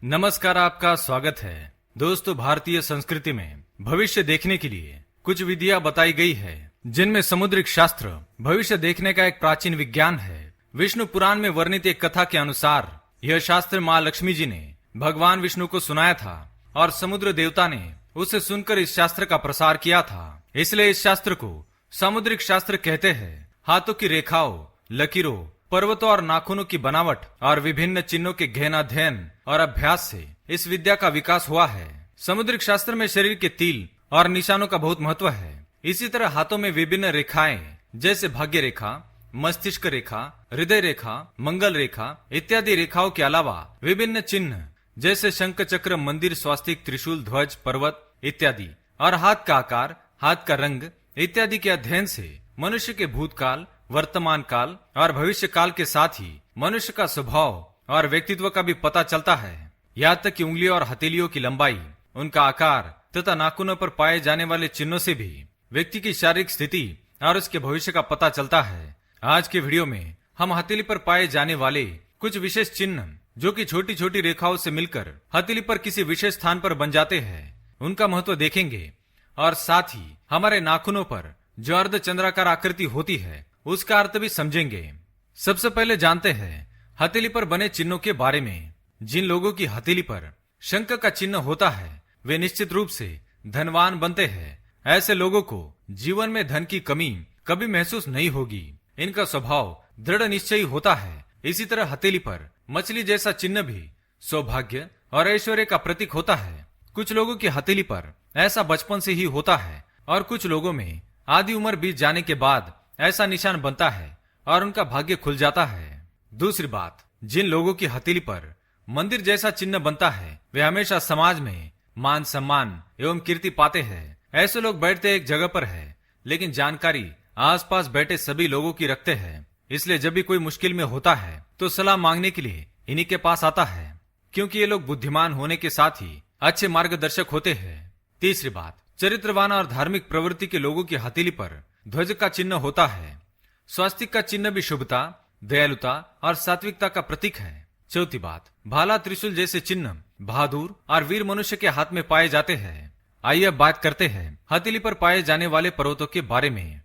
नमस्कार, आपका स्वागत है। दोस्तों, भारतीय संस्कृति में भविष्य देखने के लिए कुछ विधियां बताई गई है, जिनमें समुद्रिक शास्त्र भविष्य देखने का एक प्राचीन विज्ञान है। विष्णु पुराण में वर्णित एक कथा के अनुसार यह शास्त्र माँ लक्ष्मी जी ने भगवान विष्णु को सुनाया था और समुद्र देवता ने उसे सुनकर इस शास्त्र का प्रसार किया था। इसलिए इस शास्त्र को सामुद्रिक शास्त्र कहते हैं। हाथों की रेखाओं, लकीरों, पर्वतों और नाखूनों की बनावट और विभिन्न चिन्हों के गहन अध्ययन और अभ्यास से इस विद्या का विकास हुआ है। समुद्रिक शास्त्र में शरीर के तिल और निशानों का बहुत महत्व है। इसी तरह हाथों में विभिन्न रेखाएं जैसे भाग्य रेखा, मस्तिष्क रेखा, हृदय रेखा, मंगल रेखा इत्यादि रेखाओं के अलावा विभिन्न चिन्ह जैसे शंख, चक्र, मंदिर, स्वास्तिक, त्रिशूल, ध्वज, पर्वत इत्यादि और हाथ का आकार, हाथ का रंग इत्यादि के अध्ययन से मनुष्य के भूतकाल, वर्तमान काल और भविष्य काल के साथ ही मनुष्य का स्वभाव और व्यक्तित्व का भी पता चलता है। यहाँ तक कि उंगलियों और हथेलियों की लंबाई, उनका आकार तथा नाखूनों पर पाए जाने वाले चिन्हों से भी व्यक्ति की शारीरिक स्थिति और उसके भविष्य का पता चलता है। आज के वीडियो में हम हथेली पर पाए जाने वाले कुछ विशेष चिन्ह, जो कि छोटी छोटी रेखाओं से मिलकर हथेली पर किसी विशेष स्थान पर बन जाते हैं, उनका महत्व देखेंगे और साथ ही हमारे नाखूनों पर जो अर्धचंद्राकार आकृति होती है उसका अर्थ भी समझेंगे। सबसे पहले जानते हैं हथेली पर बने चिन्हों के बारे में। जिन लोगों की हथेली पर शंख का चिन्ह होता है वे निश्चित रूप से धनवान बनते हैं। ऐसे लोगों को जीवन में धन की कमी कभी महसूस नहीं होगी। इनका स्वभाव दृढ़ निश्चयी होता है। इसी तरह हथेली पर मछली जैसा चिन्ह भी सौभाग्य और ऐश्वर्य का प्रतीक होता है। कुछ लोगों की हथेली पर ऐसा बचपन से ही होता है और कुछ लोगों में आधी उम्र बीत जाने के बाद ऐसा निशान बनता है और उनका भाग्य खुल जाता है। दूसरी बात, जिन लोगों की हथेली पर मंदिर जैसा चिन्ह बनता है वे हमेशा समाज में मान सम्मान एवं कीर्ति पाते हैं। ऐसे लोग बैठते एक जगह पर है, लेकिन जानकारी आसपास बैठे सभी लोगों की रखते हैं। इसलिए जब भी कोई मुश्किल में होता है तो सलाह मांगने के लिए इन्हीं के पास आता है, क्योंकि ये लोग बुद्धिमान होने के साथ ही अच्छे मार्गदर्शक होते हैं। तीसरी बात, चरित्रवान और धार्मिक प्रवृत्ति के लोगों की हथेली पर ध्वज का चिन्ह होता है। स्वास्तिक का चिन्ह भी शुभता, दयालुता और सात्विकता का प्रतीक है। चौथी बात, भाला, त्रिशूल जैसे चिन्ह बहादुर और वीर मनुष्य के हाथ में पाए जाते हैं। आइए अब बात करते हैं हथेली पर पाए जाने वाले पर्वतों के बारे में।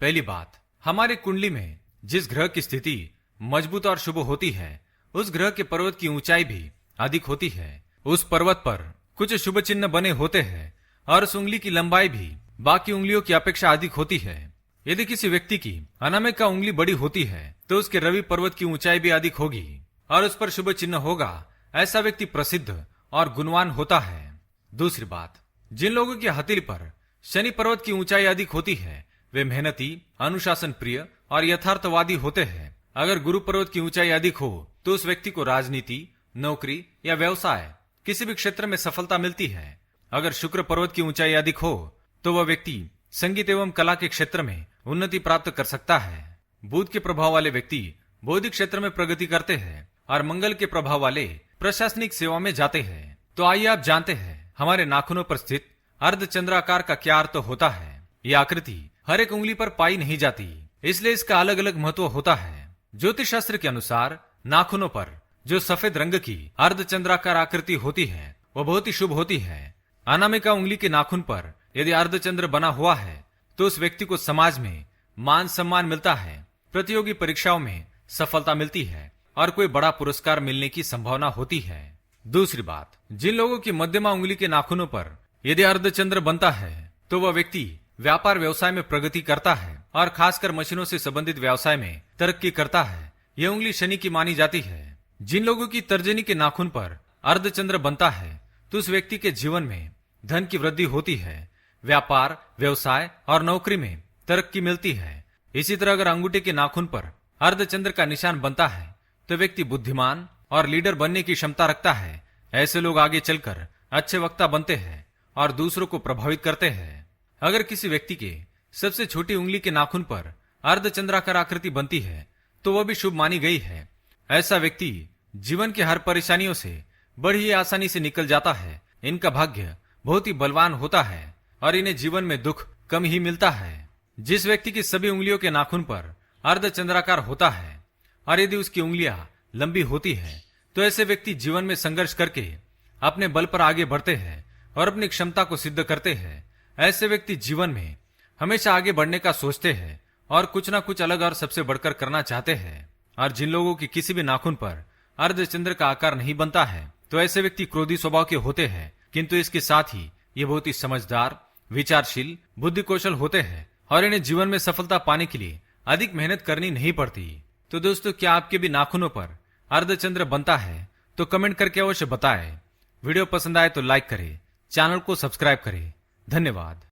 पहली बात, हमारी कुंडली में जिस ग्रह की स्थिति मजबूत और शुभ होती है उस ग्रह के पर्वत की ऊंचाई भी अधिक होती है। उस पर्वत पर कुछ शुभ चिन्ह बने होते हैं और उस उंगली की लंबाई भी बाकी उंगलियों की अपेक्षा अधिक होती है। यदि किसी व्यक्ति की अनामिका उंगली बड़ी होती है तो उसके रवि पर्वत की ऊंचाई भी अधिक होगी और उस पर शुभ चिन्ह होगा। ऐसा व्यक्ति प्रसिद्ध और गुणवान होता है। दूसरी बात, जिन लोगों की हथेली पर शनि पर्वत की ऊंचाई अधिक होती है वे मेहनती, अनुशासन प्रिय और यथार्थवादी होते हैं। अगर गुरु पर्वत की ऊंचाई अधिक हो तो उस व्यक्ति को राजनीति, नौकरी या व्यवसाय किसी भी क्षेत्र में सफलता मिलती है। अगर शुक्र पर्वत की ऊंचाई अधिक हो तो वह व्यक्ति संगीत एवं कला के क्षेत्र में उन्नति प्राप्त कर सकता है। बुध के प्रभाव वाले व्यक्ति बौद्धिक क्षेत्र में प्रगति करते हैं और मंगल के प्रभाव वाले प्रशासनिक सेवा में जाते हैं। तो आइए आप जानते हैं हमारे नाखूनों पर स्थित अर्धचंद्राकार का क्या अर्थ होता है। यह आकृति हर एक उंगली पर पाई नहीं जाती, इसलिए इसका अलग अलग महत्व होता है। ज्योतिष शास्त्र के अनुसार नाखूनों पर जो सफेद रंग की अर्धचंद्राकार आकृति होती है वह बहुत ही शुभ होती है। अनामिका उंगली के नाखून पर यदि अर्धचंद्र बना हुआ है तो उस व्यक्ति को समाज में मान सम्मान मिलता है, प्रतियोगी परीक्षाओं में सफलता मिलती है और कोई बड़ा पुरस्कार मिलने की संभावना होती है। दूसरी बात, जिन लोगों की मध्यमा उंगली के नाखूनों पर यदि अर्धचंद्र बनता है तो वह व्यक्ति व्यापार व्यवसाय में प्रगति करता है और खासकर मशीनों से संबंधित व्यवसाय में तरक्की करता है। यह उंगली शनि की मानी जाती है। जिन लोगों की तर्जनी के नाखून पर अर्धचंद्र बनता है तो उस व्यक्ति के जीवन में धन की वृद्धि होती है, व्यापार, व्यवसाय और नौकरी में तरक्की मिलती है। इसी तरह अगर अंगूठे के नाखून पर अर्धचंद्र का निशान बनता है तो व्यक्ति बुद्धिमान और लीडर बनने की क्षमता रखता है। ऐसे लोग आगे चलकर अच्छे वक्ता बनते हैं और दूसरों को प्रभावित करते हैं। अगर किसी व्यक्ति के सबसे छोटी उंगली के नाखून पर अर्धचंद्राकार आकृति बनती है तो वह भी शुभ मानी गई है। ऐसा व्यक्ति जीवन की हर परेशानियों से बड़ी ही आसानी से निकल जाता है। इनका भाग्य बहुत ही बलवान होता है और इन्हें जीवन में दुख कम ही मिलता है। जिस व्यक्ति की सभी उंगलियों के नाखून पर अर्धचंद्राकार होता है और यदि उसकी उंगलियां लंबी होती है तो ऐसे व्यक्ति जीवन में संघर्ष करके अपने बल पर आगे बढ़ते हैं और अपनी क्षमता को सिद्ध करते हैं। ऐसे व्यक्ति जीवन में हमेशा आगे बढ़ने का सोचते हैं और कुछ ना कुछ अलग और सबसे बढ़कर करना चाहते हैं। और जिन लोगों की किसी भी नाखून पर अर्धचंद्र का आकार नहीं बनता है, तो ऐसे व्यक्ति क्रोधी स्वभाव के होते हैं, किंतु इसके साथ ही ये बहुत ही समझदार, विचारशील, बुद्धि कौशल होते हैं और इन्हें जीवन में सफलता पाने के लिए अधिक मेहनत करनी नहीं पड़ती। तो दोस्तों, क्या आपके भी नाखूनों पर अर्धचंद्र बनता है? तो कमेंट करके अवश्य बताएं। वीडियो पसंद आए तो लाइक करें, चैनल को सब्सक्राइब करें। धन्यवाद।